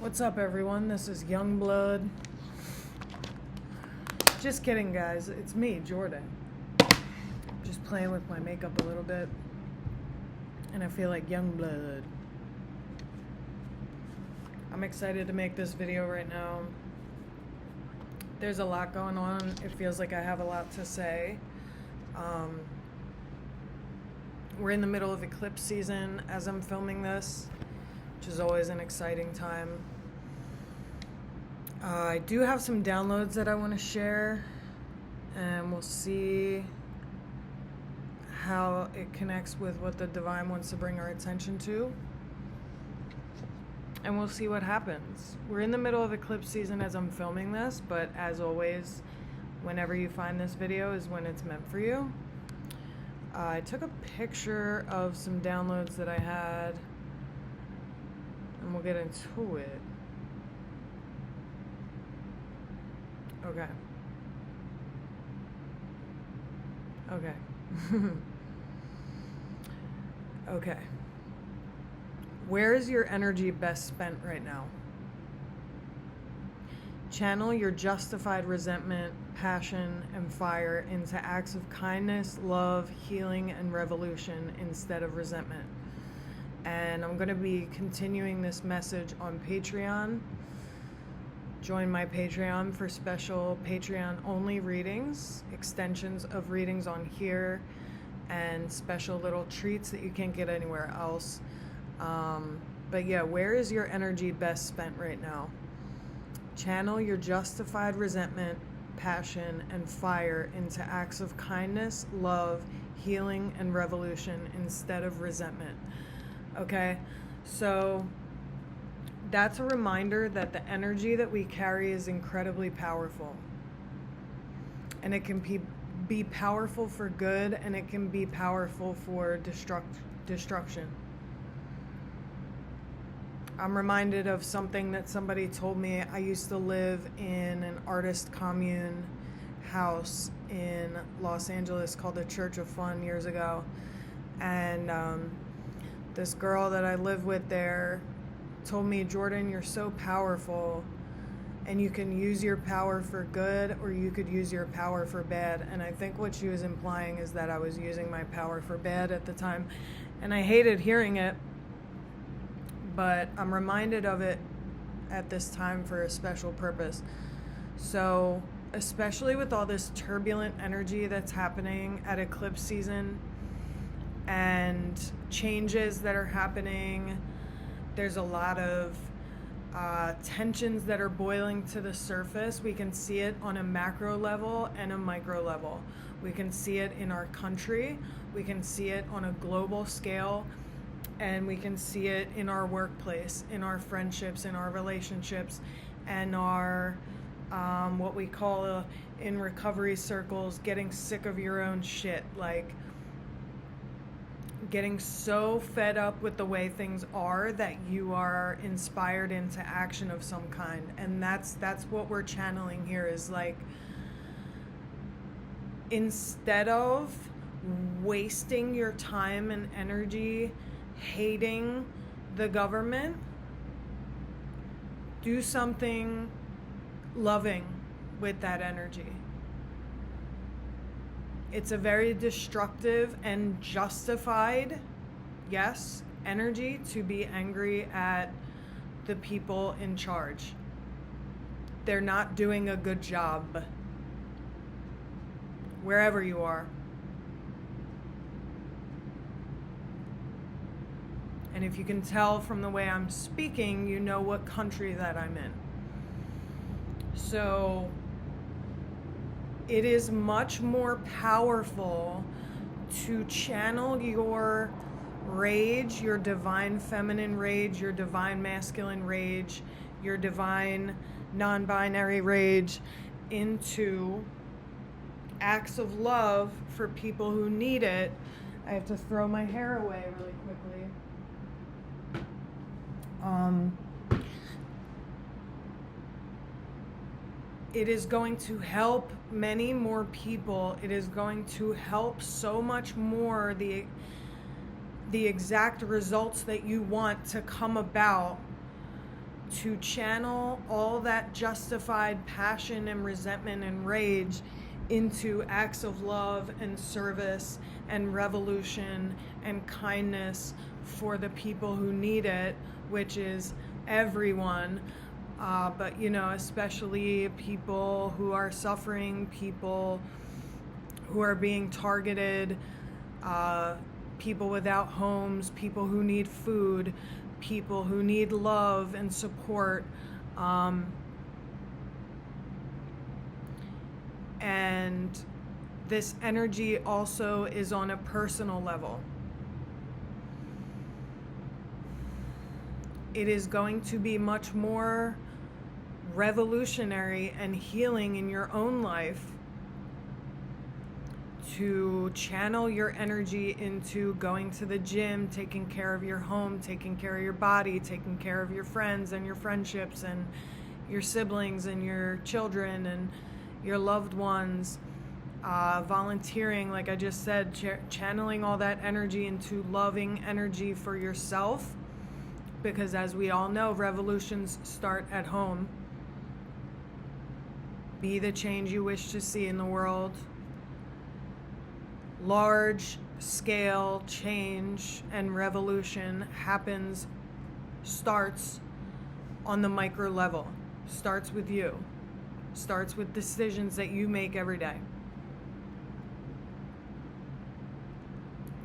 What's up, everyone? This is Youngblood. Just kidding, guys. It's me, Jordan. Just playing with my makeup a little bit. And I feel like Youngblood. I'm excited to make this video right now. There's a lot going on. It feels like I have a lot to say. We're in the middle of eclipse season as I'm filming this, which is always an exciting time. I do have some downloads that I want to share, and we'll see how it connects with what the divine wants to bring our attention to, and we'll see what happens. We're in the middle of eclipse season as I'm filming this, but as always, whenever you find this video is when it's meant for you. I took a picture of some downloads that I had, and we'll get into it. Okay. Okay. Where is your energy best spent right now? Channel your justified resentment, passion, and fire into acts of kindness, love, healing, and revolution instead of resentment. And I'm going to be continuing this message on Patreon. Join my Patreon for special Patreon-only readings, extensions of readings on here, and special little treats that you can't get anywhere else. But yeah, where is your energy best spent right now? Channel your justified resentment, passion, and fire into acts of kindness, love, healing, and revolution instead of resentment. Okay? So that's a reminder that the energy that we carry is incredibly powerful. And it can be powerful for good, and it can be powerful for destruction. I'm reminded of something that somebody told me. I used to live in an artist commune house in Los Angeles called the Church of Fun years ago. And this girl that I lived with there told me, Jordan, you're so powerful, and you can use your power for good, or you could use your power for bad. And I think what she was implying is that I was using my power for bad at the time. And I hated hearing it, but I'm reminded of it at this time for a special purpose. So, especially with all this turbulent energy that's happening at eclipse season and changes that are happening, there's a lot of tensions that are boiling to the surface. We can see it on a macro level and a micro level. We can see it in our country. We can see it on a global scale. And we can see it in our workplace, in our friendships, in our relationships, and our, what we call in recovery circles, getting sick of your own shit. Like, getting so fed up with the way things are that you are inspired into action of some kind. And that's what we're channeling here, is like, instead of wasting your time and energy hating the government, do something loving with that energy. It's a very destructive and justified, yes, energy to be angry at the people in charge. They're not doing a good job, wherever you are. And if you can tell from the way I'm speaking, you know what country that I'm in. So it is much more powerful to channel your rage, your divine feminine rage, your divine masculine rage, your divine non-binary rage into acts of love for people who need it. I have to throw my hair away really quickly. It is going to help many more people. It is going to help so much more the exact results that you want to come about to channel all that justified passion and resentment and rage into acts of love and service and revolution and kindness for the people who need it, which is everyone. But, you know, especially people who are suffering, people who are being targeted, people without homes, people who need food, people who need love and support. And this energy also is on a personal level. It is going to be much more revolutionary and healing in your own life to channel your energy into going to the gym, taking care of your home, taking care of your body, taking care of your friends and your friendships and your siblings and your children and your loved ones, volunteering, like I just said, channeling all that energy into loving energy for yourself, because as we all know, revolutions start at home. Be the change you wish to see in the world. Large scale change and revolution starts on the micro level, starts with you, starts with decisions that you make every day.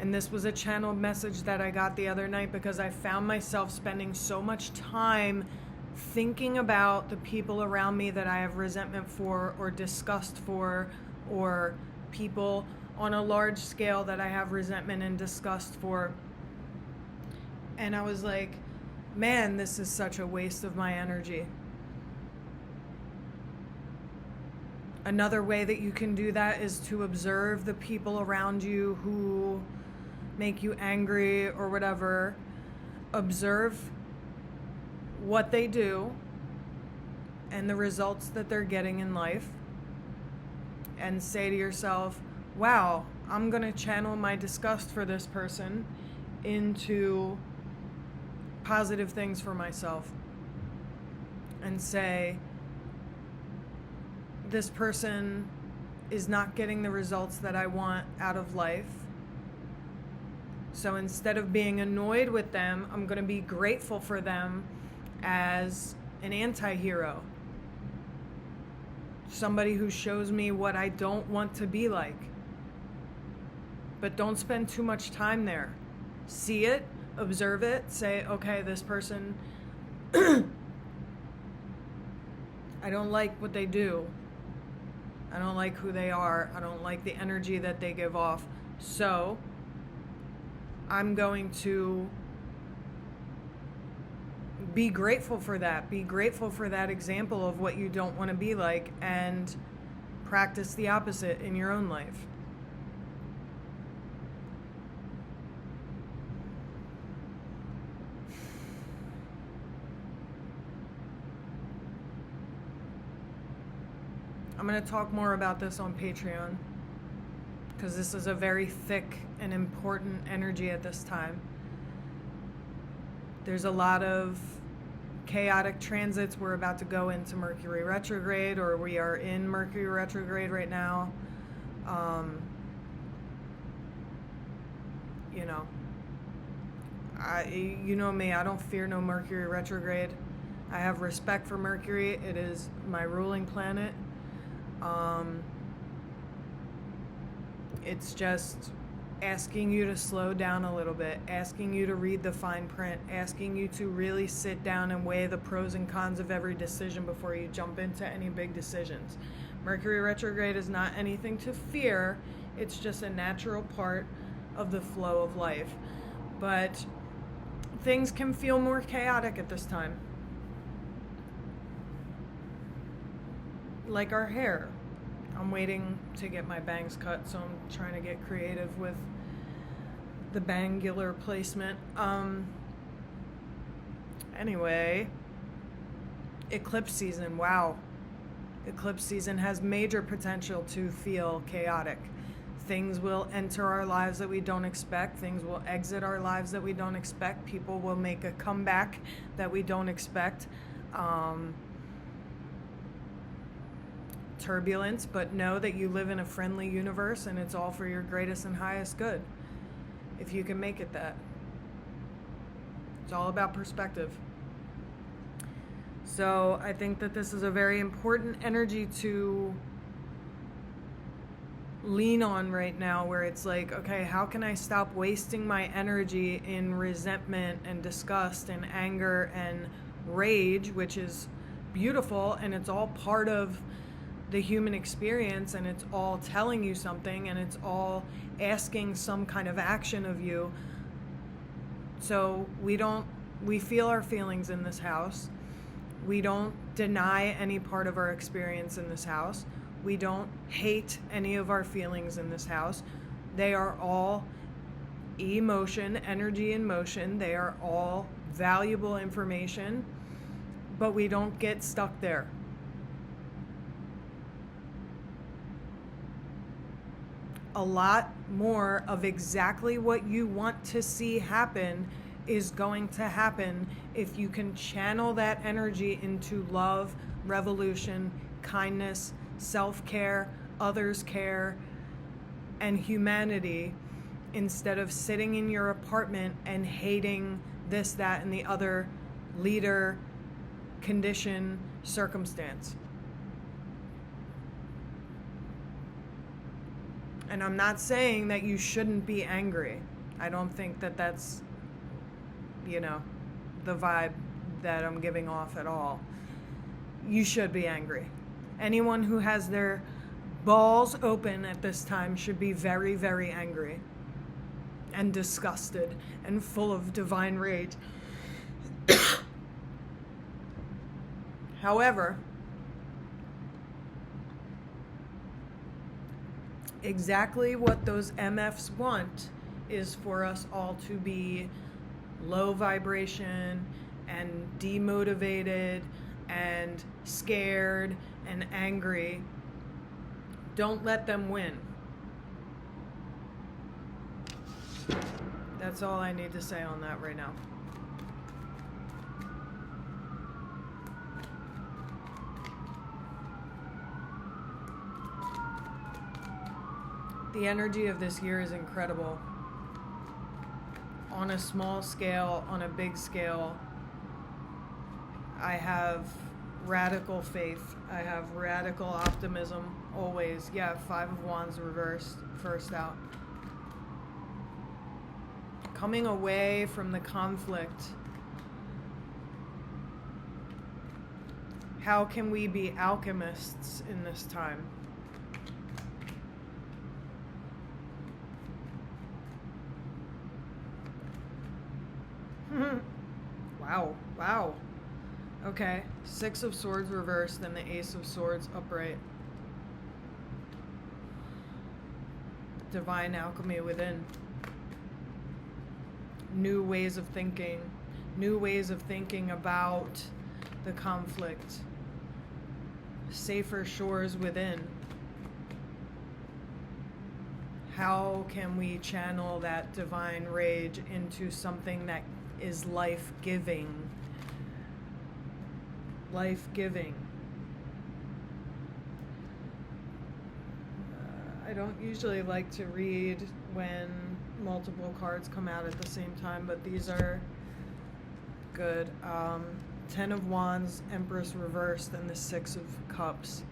And this was a channeled message that I got the other night because I found myself spending so much time thinking about the people around me that I have resentment for or disgust for, or people on a large scale that I have resentment and disgust for. And I was like, man, this is such a waste of my energy. Another way that you can do that is to observe the people around you who make you angry or whatever. Observe what they do and the results that they're getting in life, and say to yourself, wow, I'm going to channel my disgust for this person into positive things for myself, and say, this person is not getting the results that I want out of life. So instead of being annoyed with them, I'm going to be grateful for them as an anti-hero. Somebody who shows me what I don't want to be like. But don't spend too much time there. See it, observe it, say, okay, this person, I don't like what they do. I don't like who they are. I don't like the energy that they give off. So I'm going to be grateful for that. Be grateful for that example of what you don't want to be like, and practice the opposite in your own life. I'm going to talk more about this on Patreon, because this is a very thick and important energy at this time. There's a lot of chaotic transits. We're about to go into Mercury retrograde, or we are in Mercury retrograde right now. You know me, I don't fear no Mercury retrograde. I have respect for Mercury. It is my ruling planet. It's just asking you to slow down a little bit, asking you to read the fine print, asking you to really sit down and weigh the pros and cons of every decision before you jump into any big decisions. Mercury retrograde is not anything to fear. It's just a natural part of the flow of life. But things can feel more chaotic at this time. Like our hair. I'm waiting to get my bangs cut, so I'm trying to get creative with the bangular placement. Anyway, eclipse season, wow. Eclipse season has major potential to feel chaotic. Things will enter our lives that we don't expect. Things will exit our lives that we don't expect. People will make a comeback that we don't expect. turbulence, but know that you live in a friendly universe and it's all for your greatest and highest good. If you can make it that. It's all about perspective. So I think that this is a very important energy to lean on right now, where it's like, okay, how can I stop wasting my energy in resentment and disgust and anger and rage, which is beautiful and it's all part of the human experience, and it's all telling you something, and it's all asking some kind of action of you. So we feel our feelings in this house. We don't deny any part of our experience in this house. We don't hate any of our feelings in this house. They are all emotion, energy in motion. They are all valuable information, but we don't get stuck there. A lot more of exactly what you want to see happen is going to happen if you can channel that energy into love, revolution, kindness, self-care, others' care, and humanity, instead of sitting in your apartment and hating this, that, and the other leader, condition, circumstance. And I'm not saying that you shouldn't be angry. I don't think that that's, the vibe that I'm giving off at all. You should be angry. Anyone who has their balls open at this time should be very, very angry and disgusted and full of divine rage. However, exactly what those MFs want is for us all to be low vibration and demotivated and scared and angry. Don't let them win. That's all I need to say on that right now. The energy of this year is incredible. On a small scale, on a big scale, I have radical faith. I have radical optimism, always. Yeah, 5 of Wands reversed, first out. Coming away from the conflict. How can we be alchemists in this time? Wow. Okay, 6 of Swords reversed, then the Ace of Swords upright. Divine alchemy within. New ways of thinking. New ways of thinking about the conflict. Safer shores within. How can we channel that divine rage into something that is life-giving? Life-giving. I don't usually like to read when multiple cards come out at the same time, but these are good. 10 of Wands, Empress reversed, and the 6 of Cups.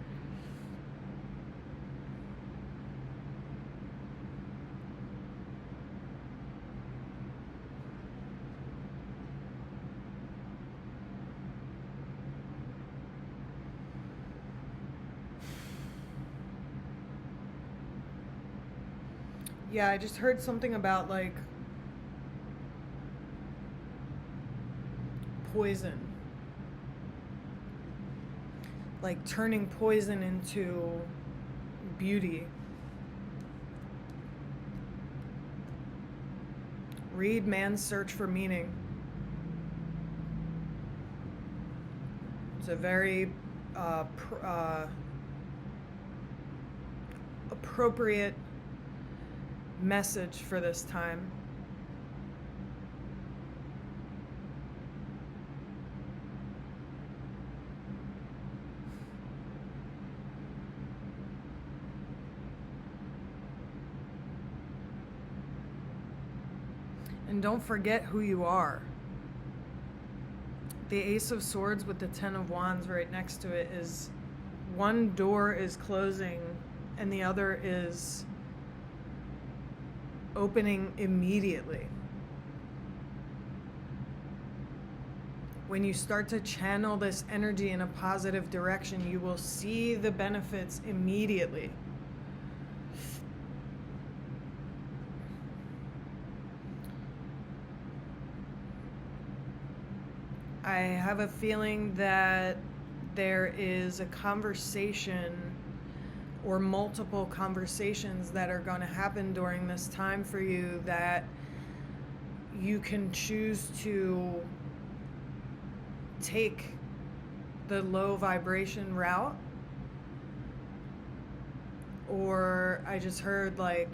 Yeah, I just heard something about, like, poison. Like, turning poison into beauty. Read Man's Search for Meaning. It's a very appropriate message for this time. And don't forget who you are. The Ace of Swords with the Ten of Wands right next to it is one door is closing and the other is opening immediately. When you start to channel this energy in a positive direction, you will see the benefits immediately. I have a feeling that there is a conversation or multiple conversations that are going to happen during this time for you that you can choose to take the low vibration route, or I just heard like,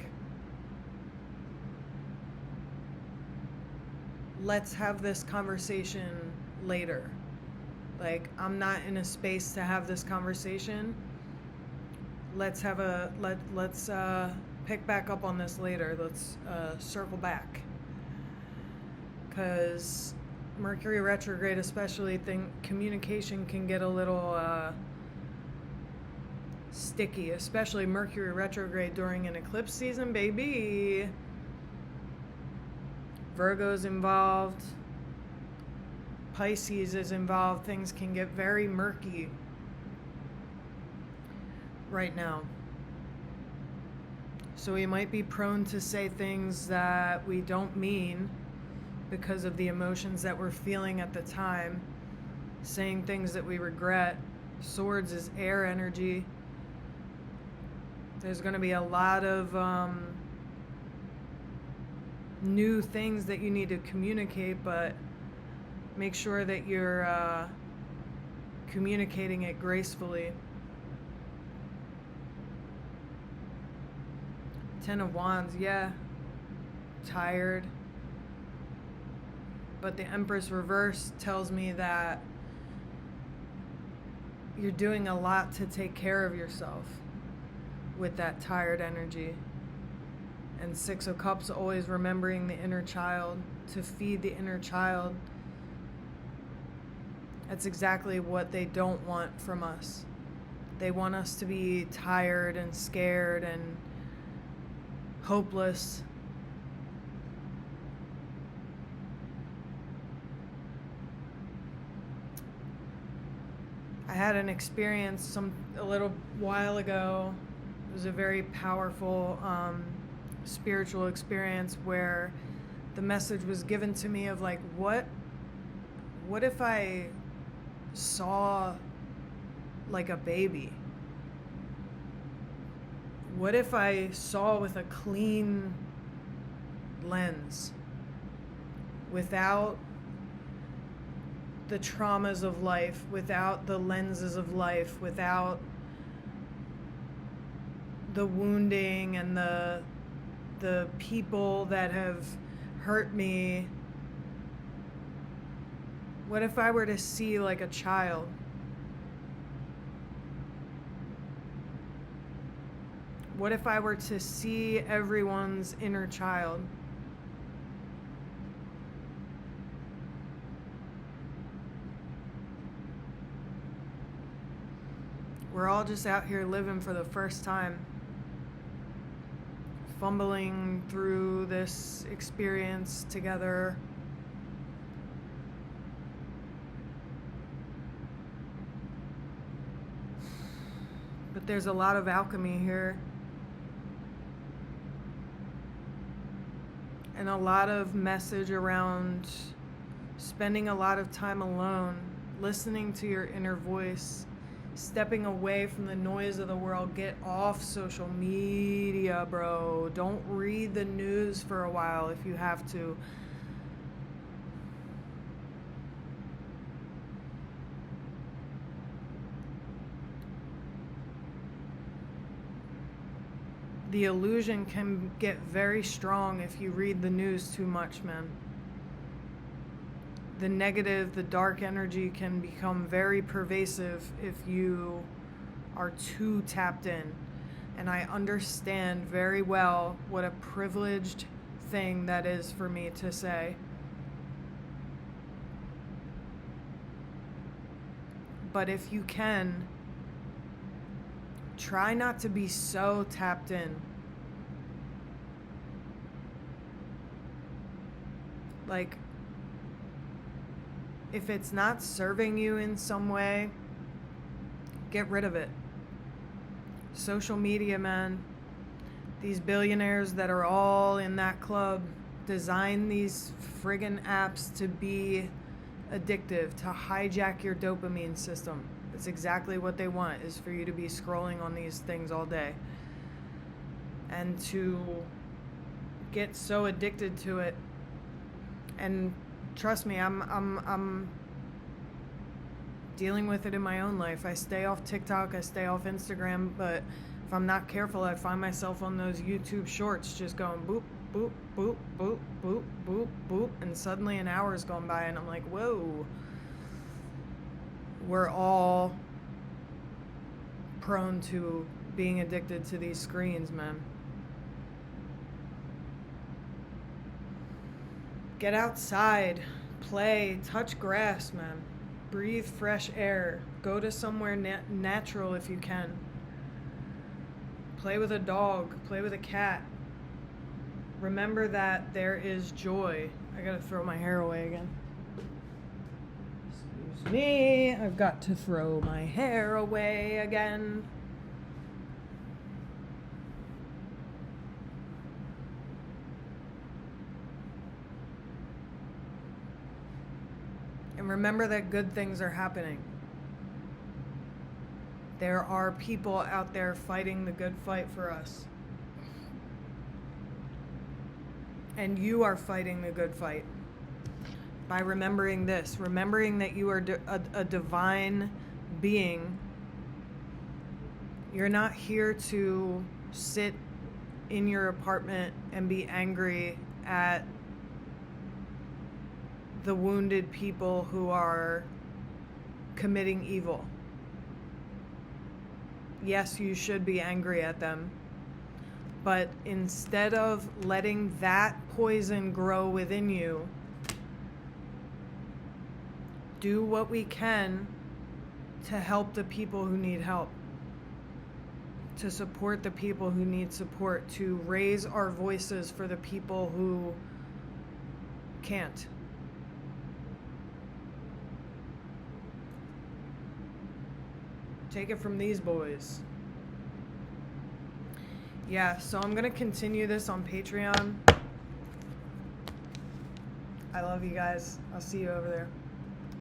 let's have this conversation later. Like, I'm not in a space to have this conversation. Let's pick back up on this later. Let's circle back. Because Mercury retrograde, especially, communication can get a little sticky, especially Mercury retrograde during an eclipse season, baby. Virgo's involved. Pisces is involved. Things can get very murky right now. So we might be prone to say things that we don't mean because of the emotions that we're feeling at the time, saying things that we regret. Swords is air energy. There's going to be a lot of new things that you need to communicate, but make sure that you're communicating it gracefully. Ten of Wands, yeah, tired. But the Empress reverse tells me that you're doing a lot to take care of yourself with that tired energy. And Six of Cups, always remembering the inner child, to feed the inner child. That's exactly what they don't want from us. They want us to be tired and scared and hopeless. I had an experience a little while ago. It was a very powerful spiritual experience where the message was given to me of like, what if I saw like a baby? What if I saw with a clean lens, without the traumas of life, without the lenses of life, without the wounding and the people that have hurt me? What if I were to see like a child? What if I were to see everyone's inner child? We're all just out here living for the first time, fumbling through this experience together. But there's a lot of alchemy here. And a lot of message around spending a lot of time alone, listening to your inner voice, stepping away from the noise of the world. Get off social media, bro. Don't read the news for a while if you have to. The illusion can get very strong if you read the news too much, man. The negative, the dark energy can become very pervasive if you are too tapped in. And I understand very well what a privileged thing that is for me to say. But if you can, try not to be so tapped in. Like, if it's not serving you in some way, get rid of it. Social media, man. These billionaires that are all in that club design these friggin' apps to be addictive, to hijack your dopamine system. It's exactly what they want, is for you to be scrolling on these things all day. And to get so addicted to it. And trust me, I'm dealing with it in my own life. I stay off TikTok, I stay off Instagram, but if I'm not careful, I find myself on those YouTube shorts just going boop, boop, boop, boop, boop, boop, boop, and suddenly an hour's gone by and I'm like, whoa. We're all prone to being addicted to these screens, man. Get outside, play, touch grass, man. Breathe fresh air. Go to somewhere natural if you can. Play with a dog, play with a cat. Remember that there is joy. I gotta throw my hair away again. Excuse me, I've got to throw my hair away again. And remember that good things are happening. There are people out there fighting the good fight for us. And you are fighting the good fight by remembering this, remembering that you are a divine being. You're not here to sit in your apartment and be angry at the wounded people who are committing evil. Yes, you should be angry at them. But instead of letting that poison grow within you, do what we can to help the people who need help, to support the people who need support, to raise our voices for the people who can't. Take it from these boys. Yeah, so I'm going to continue this on Patreon. I love you guys. I'll see you over there.